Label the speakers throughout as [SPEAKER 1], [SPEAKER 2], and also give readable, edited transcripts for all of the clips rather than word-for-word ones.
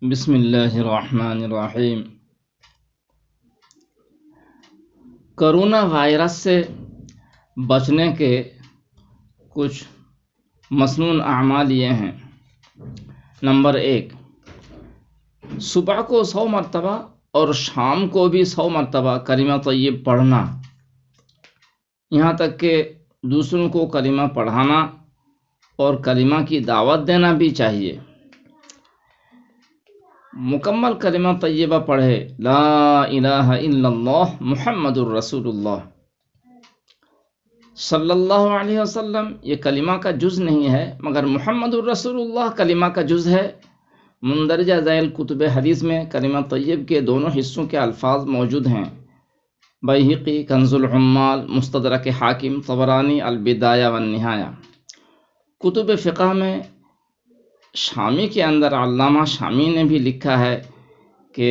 [SPEAKER 1] بسم اللہ الرحمن الرحیم۔ کرونا وائرس سے بچنے کے کچھ مسنون اعمال یہ ہیں۔ نمبر 1، صبح کو 100 مرتبہ اور شام کو بھی 100 مرتبہ کلمہ طیب پڑھنا، یہاں تک کہ دوسروں کو کلمہ پڑھانا اور کلمہ کی دعوت دینا بھی چاہیے۔ مکمل کلمہ طیبہ پڑھے، لا الہ الا اللہ محمد الرسول اللہ صلی اللہ علیہ وسلم۔ یہ کلمہ کا جز نہیں ہے، مگر محمد الرسول اللہ کلمہ کا جز ہے۔ مندرجہ ذیل کتب حدیث میں کلمہ طیب کے دونوں حصوں کے الفاظ موجود ہیں۔ بیہقی، کنز العمال، مستدرک حاکم، طبرانی، البدایہ والنہایہ۔ کتب فقہ میں شامی کے اندر علامہ شامی نے بھی لکھا ہے کہ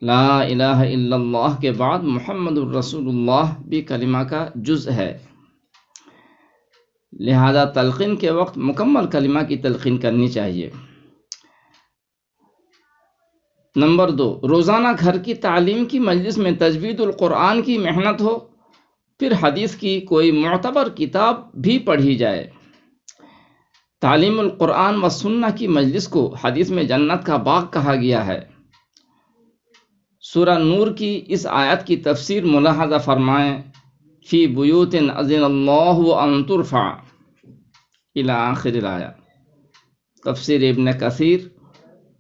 [SPEAKER 1] لا الہ الا اللہ کے بعد محمد الرسول اللہ بھی کلمہ کا جز ہے، لہذا تلقین کے وقت مکمل کلمہ کی تلقین کرنی چاہیے۔ نمبر 2، روزانہ گھر کی تعلیم کی مجلس میں تجوید القرآن کی محنت ہو، پھر حدیث کی کوئی معتبر کتاب بھی پڑھی جائے۔ تعلیم القرآن و سنہ کی مجلس کو حدیث میں جنت کا باغ کہا گیا ہے۔ سورہ نور کی اس آیت کی تفسیر ملاحظہ فرمائیں، فی بیوت اذن اللہ ان ترفع الی آخر الآیہ۔ تفسیر ابن کثیر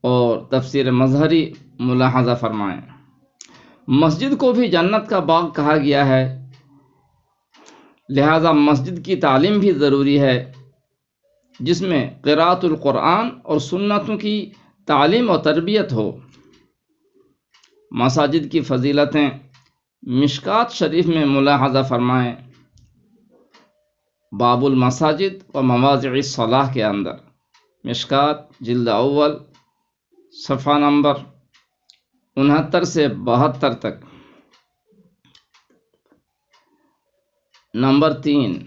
[SPEAKER 1] اور تفسیر مظہری ملاحظہ فرمائیں۔ مسجد کو بھی جنت کا باغ کہا گیا ہے، لہذا مسجد کی تعلیم بھی ضروری ہے، جس میں قراءۃ القرآن اور سنتوں کی تعلیم و تربیت ہو۔ مساجد کی فضیلتیں مشکوٰۃ شریف میں ملاحظہ فرمائیں، باب المساجد و مواضع الصلاۃ کے اندر، مشکوٰۃ جلد اول، صفحہ نمبر 69 سے 72 تک۔ نمبر 3،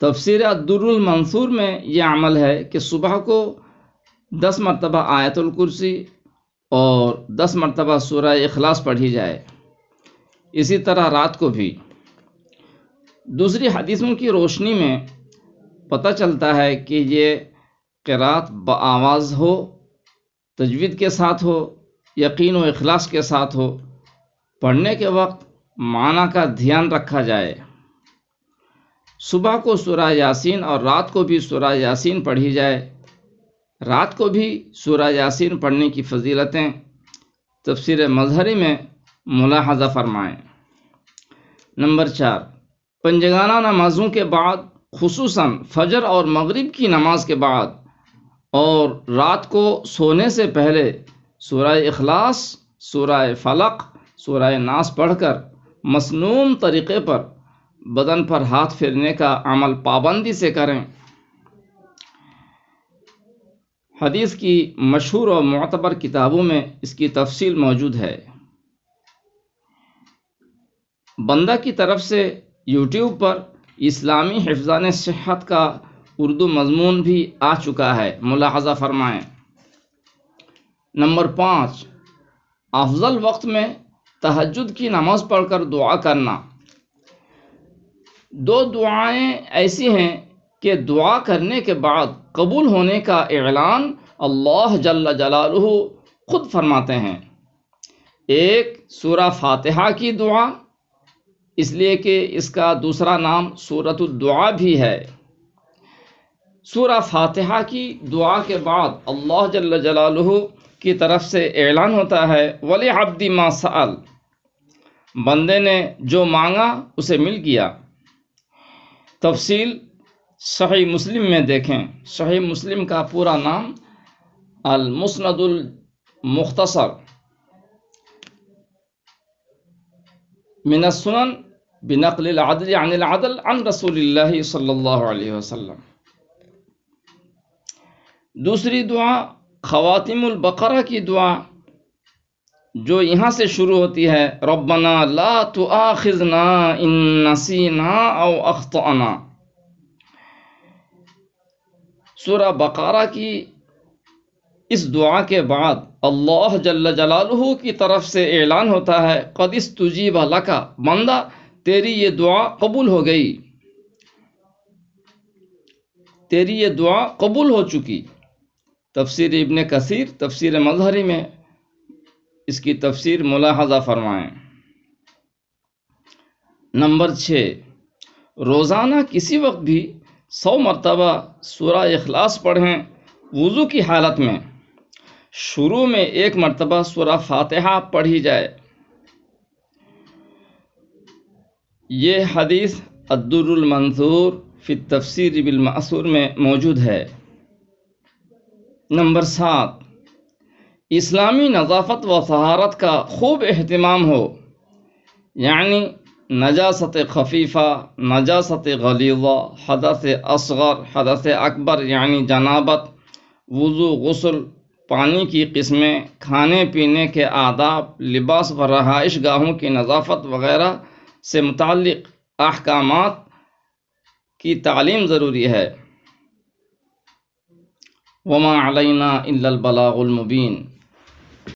[SPEAKER 1] تفسیر الدر المنثور میں یہ عمل ہے کہ صبح کو 10 مرتبہ آیت الکرسی اور 10 مرتبہ سورہ اخلاص پڑھی جائے، اسی طرح رات کو بھی۔ دوسری حدیثوں کی روشنی میں پتہ چلتا ہے کہ یہ قرات بآواز ہو، تجوید کے ساتھ ہو، یقین و اخلاص کے ساتھ ہو، پڑھنے کے وقت معنی کا دھیان رکھا جائے۔ صبح کو سورہ یاسین اور رات کو بھی سورہ یاسین پڑھی جائے۔ رات کو بھی سورہ یاسین پڑھنے کی فضیلتیں تفسیر مظہری میں ملاحظہ فرمائیں۔ نمبر 4، پنجگانہ نمازوں کے بعد، خصوصاً فجر اور مغرب کی نماز کے بعد اور رات کو سونے سے پہلے سورہ اخلاص، سورہ فلق، سورہ ناس پڑھ کر مسنون طریقے پر بدن پر ہاتھ پھیرنے کا عمل پابندی سے کریں۔ حدیث کی مشہور اور معتبر کتابوں میں اس کی تفصیل موجود ہے۔ بندہ کی طرف سے یوٹیوب پر اسلامی حفظان صحت کا اردو مضمون بھی آ چکا ہے، ملاحظہ فرمائیں۔ نمبر 5، افضل وقت میں تہجد کی نماز پڑھ کر دعا کرنا۔ 2 دعائیں ایسی ہیں کہ دعا کرنے کے بعد قبول ہونے کا اعلان اللہ جل جلالہ خود فرماتے ہیں۔ ایک سورہ فاتحہ کی دعا، اس لیے کہ اس کا دوسرا نام سورۃ الدعاء بھی ہے۔ سورہ فاتحہ کی دعا کے بعد اللہ جل جلالہ کی طرف سے اعلان ہوتا ہے، وَلِعَبْدِ مَا سَأَلَ، بندے نے جو مانگا اسے مل گیا۔ تفصیل صحیح مسلم میں دیکھیں۔ صحیح مسلم کا پورا نام المسند المختصر من السنن بنقل العدل عن العدل عن رسول اللہ صلی اللہ علیہ وسلم۔ دوسری دعا خواتم البقرہ کی دعا، جو یہاں سے شروع ہوتی ہے، ربنا لا تؤاخذنا ان نسینا او اخطأنا۔ سورہ بقرہ کی اس دعا کے بعد اللہ جل جلالہ کی طرف سے اعلان ہوتا ہے قد استجیب لک، بندہ تیری یہ دعا قبول ہو گئی، تیری یہ دعا قبول ہو چکی۔ تفسیر ابن کثیر تفسیر مظہری میں اس کی تفسیر ملاحظہ فرمائیں۔ نمبر 6، روزانہ کسی وقت بھی 100 مرتبہ سورہ اخلاص پڑھیں۔ وضو کی حالت میں شروع میں 1 مرتبہ سورہ فاتحہ پڑھی جائے۔ یہ حدیث الدر المنثور فی التفسیر بالمأثور میں موجود ہے۔ نمبر 7، اسلامی نظافت و طہارت کا خوب اہتمام ہو، یعنی نجاست خفیفہ، نجاست غلیظہ، حدث اصغر، حدث اکبر یعنی جنابت، وضو، غسل، پانی کی قسمیں، کھانے پینے کے آداب، لباس و رہائش گاہوں کی نظافت وغیرہ سے متعلق احکامات کی تعلیم ضروری ہے۔ وما علینا الا البلاغ المبین۔